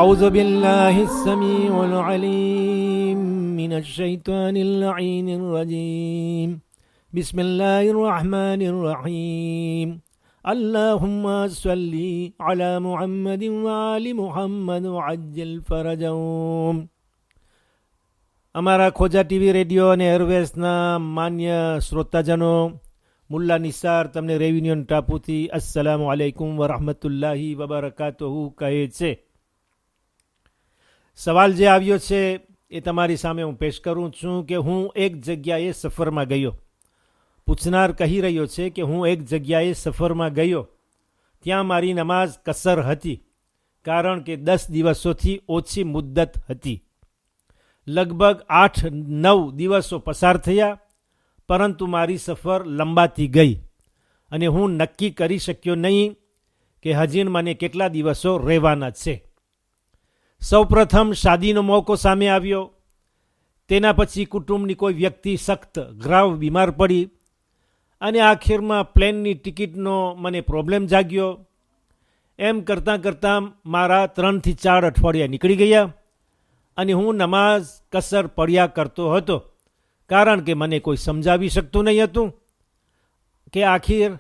أعوذ بالله السميع العليم من الشيطان اللعين الرجيم بسم الله الرحمن الرحيم اللهم صل على محمد وآل محمد وعجل فرجهم. અમારા ખોજા TV radio અને એરવેઝના માન્ય શ્રોતાજનો, મુલ્લા નિસાર તમને રેવિન્યુન ટાપુથી અસ્સલામુ અલૈકુમ વરહમતુલ્લાહી વબરકાતુહુ કહે છે. સવાલ જે આવ્યો છે એ તમારી સામે હું પેશ કરું છું કે હું એક જગ્યાએ સફરમાં ગયો. પૂછનાર કહી રહ્યો છે કે હું એક જગ્યાએ સફરમાં ગયો, ત્યાં મારી નમાઝ કસર હતી, કારણ કે 10 દિવસોથી ઓછી મુદ્દત હતી. લગભગ 8-9 દિવસો પસાર થયા, પરંતુ મારી સફર લંબાતી ગઈ અને હું નક્કી કરી શક્યો નહીં કે હજી મને કેટલા દિવસો રહેવાના છે. સૌપ્રથમ શાદીનો મોકો સામે આવ્યો, તેના પછી કુટુંબની કોઈ વ્યક્તિ સખ્ત ગ્રાવ બીમાર પડી અને આખિરમાં પ્લેનની ટિકિટનો મને પ્રોબ્લેમ જાગ્યો. એમ કરતાં કરતાં મારા 3 થી 4 અઠવાડિયા નીકળી ગયા અને હું નમાઝ કસર પડ્યા કરતો હતો, કારણ કે મને કોઈ સમજાવી શકતું નહીં હતું કે આખિર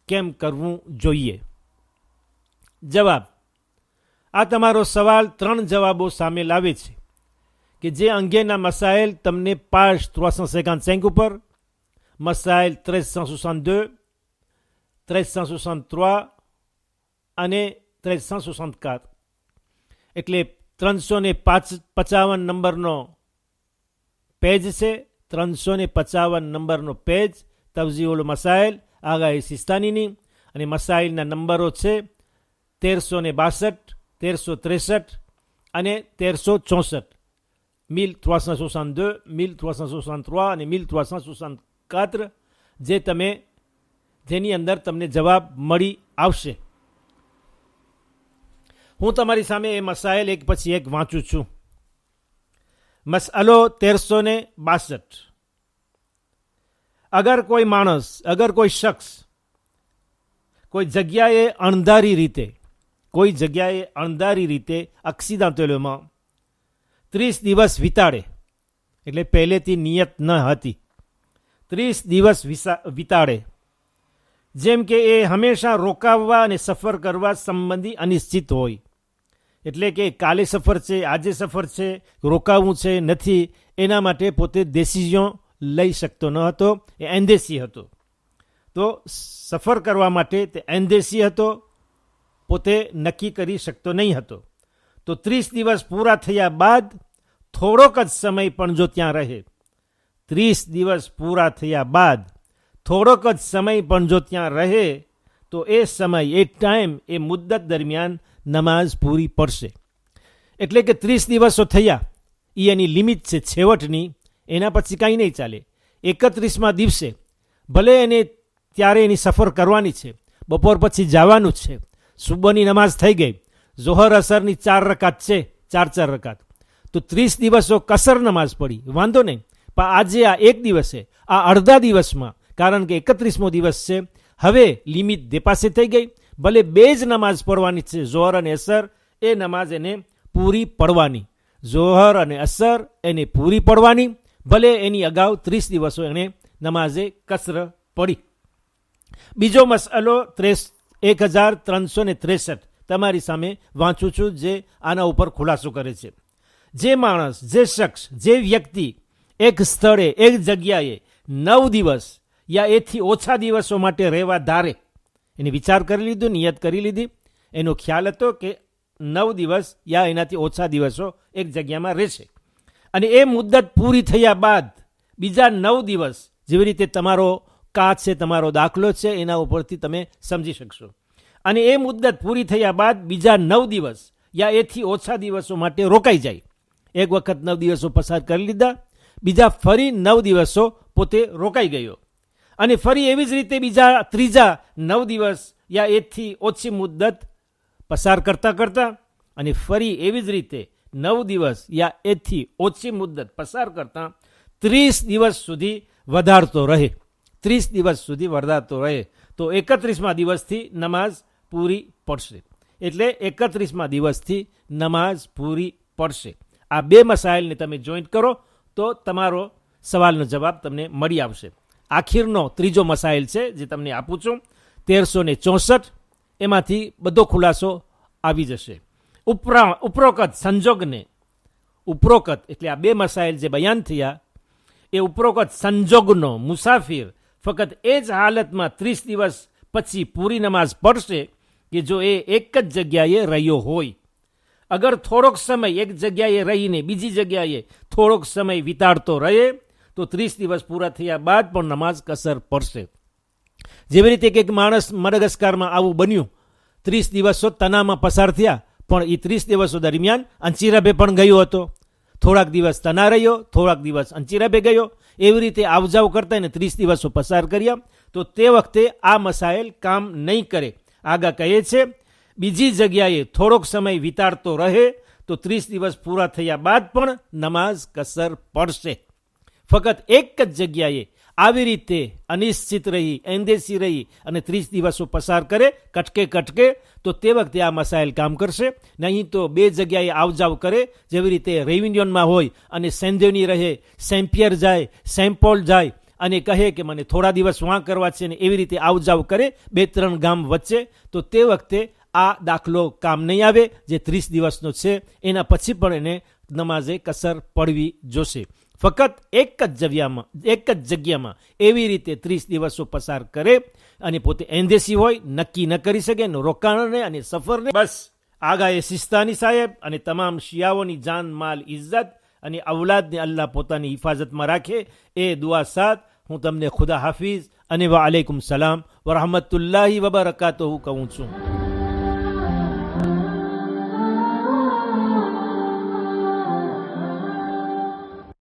કેમ કરવું જોઈએ. જવાબ: આ તમારો સવાલ 3 જવાબો સામે લાવે છે કે જે અંગેના મસાઇલ તમને પાશ 355 ઉપર, મસાઇલ 1362, 1363 અને 1364 એટલે 355 નંબરનો પેજ છે. 355 નંબરનો પેજ તવઝીઉલ મસાઇલ આગાહી સિસ્તાનીની, અને મસાઇલના નંબરો છે 1362, 1363 અને 1364, 1362, 1363 અને 1364, જેની અંદર તમને જવાબ મળી આવશે. હું તમારી સામે એ મસાઇલ એક પછી એક વાંચું છું. મસઅલો 1362. અગર કોઈ શખ્સ કોઈ જગ્યાએ અણધારી રીતે અક્સિદાંતોમાં 30 દિવસ વિતાડે, એટલે પહેલેથી નિયત ન હતી, 30 દિવસ વિતાડે, જેમ કે એ હંમેશા રોકાવવા અને સફર કરવા સંબંધી અનિશ્ચિત હોય, એટલે કે કાલે સફર છે, આજે સફર છે, રોકાવું છે નથી, એના માટે પોતે ડિસિઝન લઈ શકતો ન હતો, એ એન્દેસી હતો. તો સફર કરવા માટે તે એન્દેસી હતો, પોતે નક્કી કરી શકતો નહીં હતો. તો 30 દિવસ પૂરા થયા બાદ થોડોક જ સમય પણ જો ત્યાં રહે, 30 દિવસ પૂરા થયા બાદ થોડોક જ સમય પણ જો ત્યાં રહે, તો એ સમય, એ ટાઈમ, એ મુદ્દત દરમિયાન નમાઝ પૂરી પડશે. એટલે કે 30 દિવસો થયા, એ એની લિમિટ છે છેવટની, એના પછી કાંઈ નહીં ચાલે. 31મા દિવસે ભલે એને ત્યારે એની સફર કરવાની છે, બપોર પછી જવાનું છે, સુબહની નમાઝ થઈ ગઈ, ઝોહર અસરની 4 રકાત છે, 4 રકાત, તો 30 દિવસો કસર નમાઝ પડી, વાંધો નહીં. પણ આજે આ એક દિવસે, આ અડધા દિવસમાં, કારણ કે 31મો દિવસ છે, હવે લિમિટ દેપાસે થઈ ગઈ, ભલે 2 જ નમાઝ પડવાની છે, ઝોહર અને અસર, એ નમાઝ એને પૂરી પડવાની, ઝોહર અને અસર એને પૂરી પડવાની, ભલે એની અગાઉ 30 દિવસો એને નમાઝે કસર પડી. બીજો મસઅલો 1363 તમારી સામે વાંચું છું, જે આના ઉપર ખુલાસો કરે છે. જે માણસ, જે શખ્સ, જે વ્યક્તિ એક સ્થળે, એક જગ્યાએ 9 દિવસ યા એથી ઓછા દિવસો માટે રહેવા ધારે, એને વિચાર કરી લીધો, નિયત કરી લીધી, એનો ખ્યાલ હતો કે 9 દિવસ યા એનાથી ઓછા દિવસો એક જગ્યામાં રહેશે, અને એ મુદ્દત પૂરી થયા બાદ બીજા 9 દિવસ, જેવી રીતે તમારો કાચ છે, તમારો દાખલો છે, એના ઉપરથી તમે સમજી શકશો, અને એ મુદ્દત પૂરી થયા બાદ બીજા 9 દિવસ યા એથી ઓછા દિવસો માટે રોકાઈ જાય. એક વખત 9 દિવસો પસાર કરી લીધા, બીજા ફરી 9 દિવસો પોતે રોકાઈ ગયો, અને ફરી એવી જ રીતે બીજા ત્રીજા 9 દિવસ યા એથી ઓછી મુદ્દત પસાર કરતા અને ફરી એવી જ રીતે 9 દિવસ યા એથી ઓછી મુદ્દત પસાર કરતા 30 દિવસ સુધી વધારતો રહે, 30 દિવસ સુધી વધારતો રહે, તો 31મા દિવસથી નમાઝ પૂરી પડશે. એટલે 31મા દિવસથી નમાઝ પૂરી પડશે. આ બે મસાઇલને તમે જોઈન્ટ કરો તો તમારો સવાલનો જવાબ તમને મળી આવશે. આખીરનો ત્રીજો મસાઇલ છે જે તમને આપું છું, 1364, એમાંથી બધો ખુલાસો આવી જશે. ઉપરોક્ત સંજોગને, ઉપરોક્ત એટલે આ બે મસાઇલ જે બયાન થયા એ ઉપરોક્ત સંજોગનો મુસાફિર ફક્ત એ જ હાલતમાં 30 દિવસ પછી પૂરી નમાઝ પડશે કે જો એ એક જ જગ્યાએ રહ્યો હોય. અગર થોડોક સમય એક જગ્યાએ રહીને બીજી જગ્યાએ થોડોક સમય વિતાડતો રહે તો 30 દિવસ પૂરા થયા બાદ પણ નમાઝ કસર પડશે. જેવી રીતે એક માણસ મડગસ્કારમાં આવું બન્યું, 30 દિવસો તનામાં પસાર થયા, પણ એ 30 દિવસો દરમિયાન અંચીરાબે પણ ગયો હતો. થોડાક દિવસ તના રહ્યો, થોડાક દિવસ અંચીરાબે ગયો, એવી રીતે આવજાવ કરતા એને 30 દિવસો પસાર કર્યા, તો તે વખતે આ મસાઇલ કામ નહીં કરે. આગા કહે છે બીજી જગ્યાએ થોડોક સમય વિતાડતો રહે તો 30 દિવસ પૂરા થયા બાદ પણ નમાઝ કસર પડશે. ફક્ત એક જ જગ્યાએ આવી રીતે અનિશ્ચિત રહી, એંદેશી રહી અને 30 દિવસો પસાર કરે કટકે તો તે વખતે આ મસાઇલ કામ કરશે. નહીં તો બે જગ્યાએ આવજાવ કરે, જેવી રીતે રેવિન્યુનમાં હોય અને સેન્ધેની રહે, સેમ્પિયર જાય, સેમ્પોલ જાય અને કહે કે મને થોડા દિવસ વાં કરવા છે ને એવી રીતે આવજાવ કરે 2-3 ગામ વચ્ચે, તો તે વખતે આ દાખલો કામ નહીં આવે. જે 30 દિવસનો છે એના પછી પણ એને નમાઝે કસર પડવી જોશે. ફક્ત એક જ જગ્યામાં એવી રીતે 30 દિવસો પસાર કરે અને પોતે એંદેશી હોય, નક્કી ન કરી શકે રોકાણને અને સફરને. બસ આગાએ સિસ્તાની સાહેબ અને તમામ શિયાઓની જાન, માલ, ઇજ્જત અને અવલાદને અલ્લાહ પોતાની હિફાજતમાં રાખે એ દુઆ સાથ હું તમને ખુદા હાફિઝ અને વાલેકુમ સલામ વરહમતુલ્લાહી વબરકાતુહુ કહું છું.